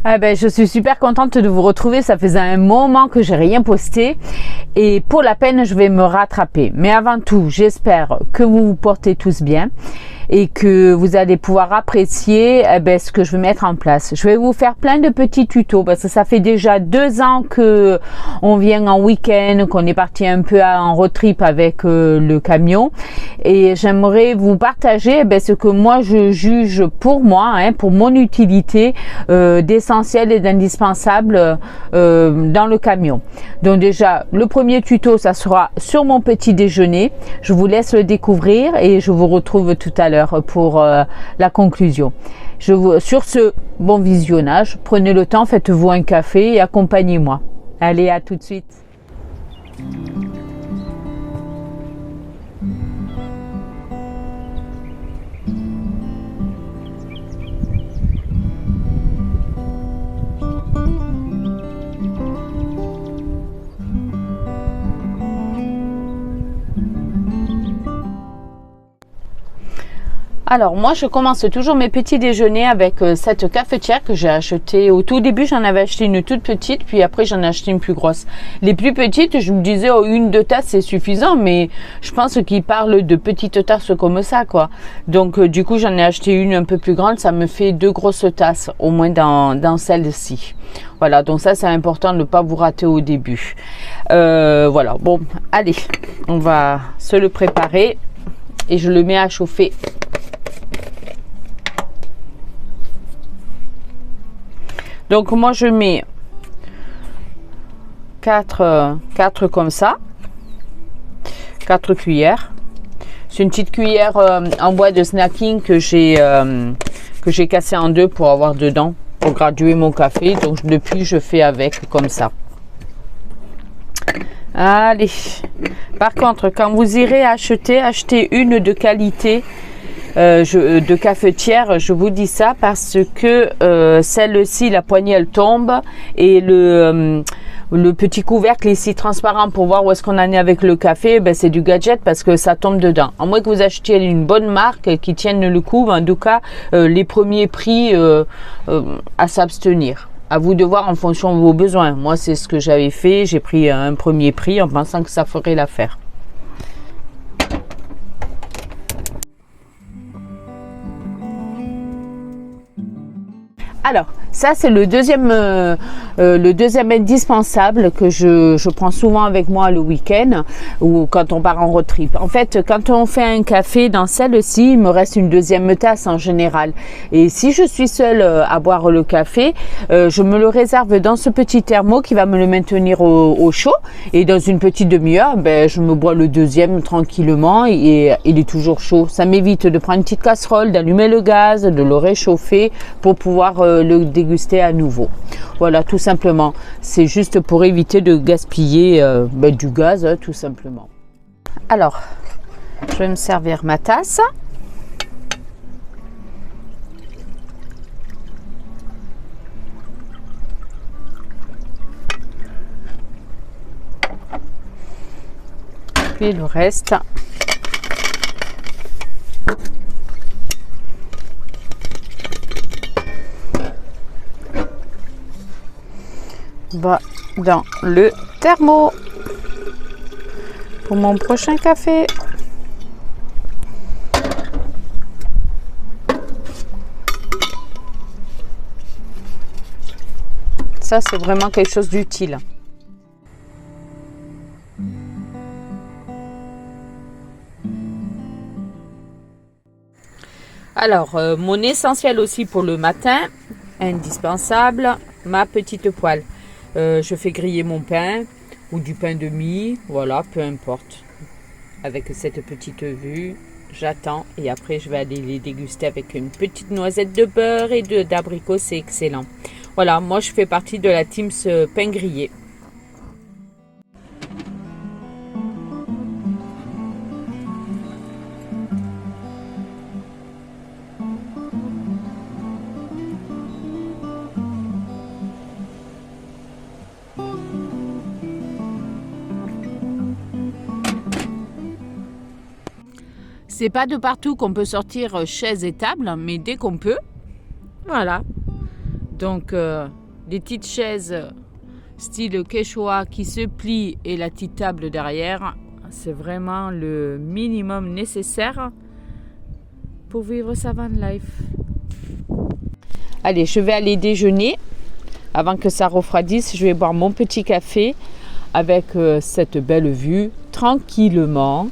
Ah ben, je suis super contente de vous retrouver. Ça faisait un moment que j'ai rien posté et pour la peine, je vais me rattraper. Mais avant tout, j'espère que vous vous portez tous bien et que vous allez pouvoir apprécier ce que je vais mettre en place. Je vais vous faire plein de petits tutos parce que ça fait déjà 2 ans que on vient en week-end, qu'on est parti un peu en road trip avec le camion et j'aimerais vous partager ce que moi je juge pour moi, pour mon utilité d'essentiel et d'indispensable dans le camion. Donc déjà, le premier tuto, ça sera sur mon petit déjeuner. Je vous laisse le découvrir et je vous retrouve tout à l'heure pour la conclusion. Sur ce, bon visionnage, prenez le temps, faites-vous un café et accompagnez-moi. Allez, à tout de suite. Alors moi je commence toujours mes petits déjeuners avec cette cafetière que j'ai achetée. Au tout début j'en avais acheté une toute petite, puis après j'en ai acheté une plus grosse. Les plus petites, je me disais 1-2 tasses c'est suffisant, mais je pense qu'ils parlent de petites tasses comme ça quoi. Donc du coup j'en ai acheté une un peu plus grande, ça me fait 2 grosses tasses au moins dans celle-ci. Voilà, donc ça c'est important de ne pas vous rater au début. Voilà, bon allez, on va se le préparer et je le mets à chauffer. Donc moi je mets 4 comme ça, 4 cuillères. C'est une petite cuillère en bois de snacking que j'ai cassé en 2 pour avoir dedans, pour graduer mon café. Donc depuis je fais avec comme ça. Allez. Par contre, quand vous irez achetez une de qualité. De cafetière, je vous dis ça parce que celle-ci, la poignée elle tombe et le petit couvercle ici transparent pour voir où est-ce qu'on en est avec le café, c'est du gadget parce que ça tombe dedans. À moins que vous achetiez une bonne marque qui tienne le coup, en tout cas les premiers prix à s'abstenir. À vous de voir en fonction de vos besoins. Moi c'est ce que j'avais fait, j'ai pris un premier prix en pensant que ça ferait l'affaire. Alors, ça c'est le deuxième indispensable que je prends souvent avec moi le week-end ou quand on part en road trip. En fait, quand on fait un café dans celle-ci, il me reste une deuxième tasse en général. Et si je suis seule à boire le café, je me le réserve dans ce petit thermo qui va me le maintenir au chaud. Et dans une petite demi-heure, je me bois le deuxième tranquillement et il est toujours chaud. Ça m'évite de prendre une petite casserole, d'allumer le gaz, de le réchauffer pour pouvoir le déguster à nouveau. Voilà, tout simplement. C'est juste pour éviter de gaspiller du gaz, tout simplement. Alors, je vais me servir ma tasse. Puis le reste. Va dans le thermo pour mon prochain café. Ça, c'est vraiment quelque chose d'utile. Alors, mon essentiel aussi pour le matin, indispensable, ma petite poêle. Je fais griller mon pain ou du pain de mie, voilà, peu importe. Avec cette petite vue, j'attends et après je vais aller les déguster avec une petite noisette de beurre et d'abricot, c'est excellent. Voilà, moi je fais partie de la team pain grillé. C'est pas de partout qu'on peut sortir chaises et tables, mais dès qu'on peut, voilà. Donc, des petites chaises style Quechua qui se plient et la petite table derrière, c'est vraiment le minimum nécessaire pour vivre sa van life. Allez, je vais aller déjeuner. Avant que ça refroidisse, je vais boire mon petit café avec cette belle vue, tranquillement.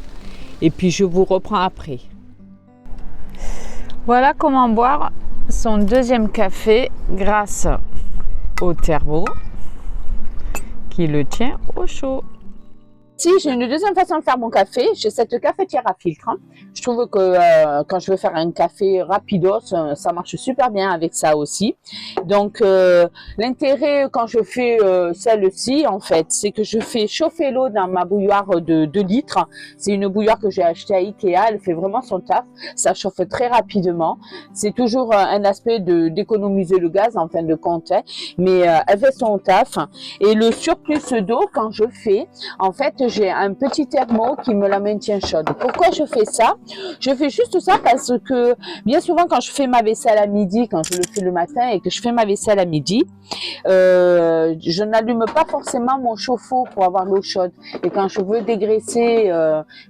Et puis, je vous reprends après. Voilà comment boire son deuxième café grâce au thermo qui le tient au chaud. Si j'ai une deuxième façon de faire mon café, j'ai cette cafetière à filtre. Je trouve que quand je veux faire un café rapidos, ça marche super bien avec ça aussi. Donc l'intérêt quand je fais celle-ci, en fait, c'est que je fais chauffer l'eau dans ma bouilloire de 2 litres. C'est une bouilloire que j'ai achetée à Ikea, elle fait vraiment son taf. Ça chauffe très rapidement. C'est toujours un aspect d'économiser le gaz en fin de compte, hein, mais elle fait son taf. Et le surplus d'eau, quand je fais, en fait, j'ai un petit thermo qui me la maintient chaude. Pourquoi je fais ça? Je fais juste ça parce que bien souvent quand je fais ma vaisselle à midi, quand je le fais le matin et que je fais ma vaisselle à midi, je n'allume pas forcément mon chauffe-eau pour avoir l'eau chaude. Et quand je veux dégraisser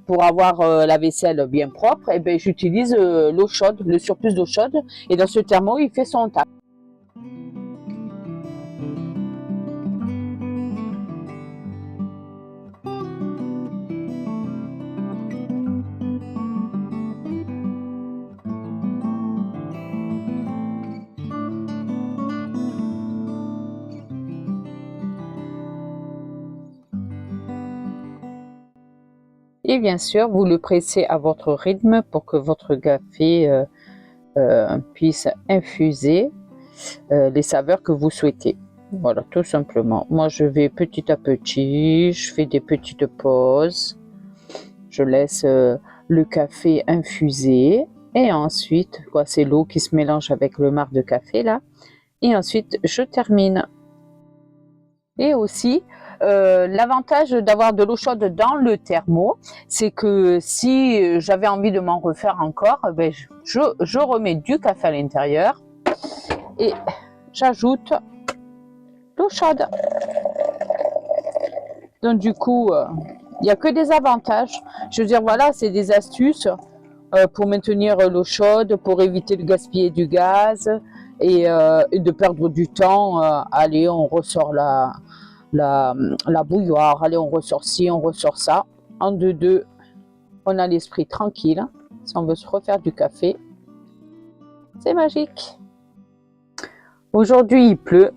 pour avoir la vaisselle bien propre, eh ben, j'utilise l'eau chaude, le surplus d'eau chaude. Et dans ce thermo, il fait son taf. Et bien sûr, vous le pressez à votre rythme pour que votre café puisse infuser les saveurs que vous souhaitez. Voilà, tout simplement. Moi, je vais petit à petit, je fais des petites pauses. Je laisse le café infuser et ensuite, c'est l'eau qui se mélange avec le marc de café là. Et ensuite, je termine. Et aussi, l'avantage d'avoir de l'eau chaude dans le thermo, c'est que si j'avais envie de m'en refaire encore, ben je remets du café à l'intérieur et j'ajoute l'eau chaude. Donc du coup, il n'y a que des avantages. Je veux dire, voilà, c'est des astuces pour maintenir l'eau chaude, pour éviter de gaspiller du gaz et de perdre du temps. Allez, on ressort la bouilloire, allez on ressort ci, on ressort ça. En deux, on a l'esprit tranquille. Si on veut se refaire du café, c'est magique. Aujourd'hui il pleut.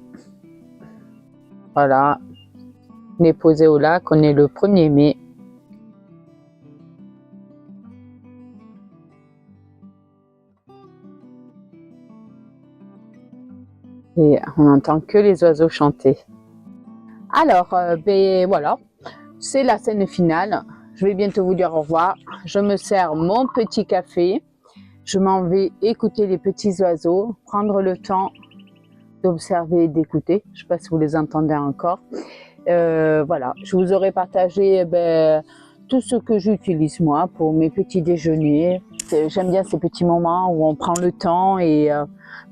Voilà, on est posé au lac, on est le 1er mai. Et on n'entend que les oiseaux chanter. Alors, ben voilà, c'est la scène finale. Je vais bientôt vous dire au revoir. Je me sers mon petit café. Je m'en vais écouter les petits oiseaux, prendre le temps d'observer et d'écouter. Je ne sais pas si vous les entendez encore. Voilà, je vous aurais partagé tout ce que j'utilise moi pour mes petits déjeuners. J'aime bien ces petits moments où on prend le temps et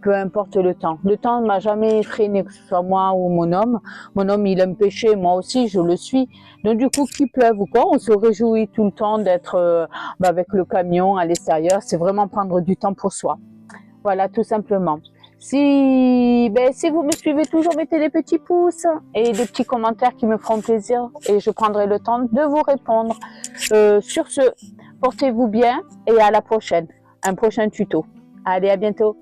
peu importe le temps. Le temps ne m'a jamais freiné, que ce soit moi ou mon homme. Mon homme, il aime pêcher, moi aussi, je le suis. Donc du coup, qu'il pleuve ou quoi, on se réjouit tout le temps d'être avec le camion à l'extérieur. C'est vraiment prendre du temps pour soi. Voilà, tout simplement. Si vous me suivez toujours, mettez des petits pouces et des petits commentaires qui me feront plaisir et je prendrai le temps de vous répondre. Sur ce, portez-vous bien et à la prochaine. Un prochain tuto. Allez, à bientôt.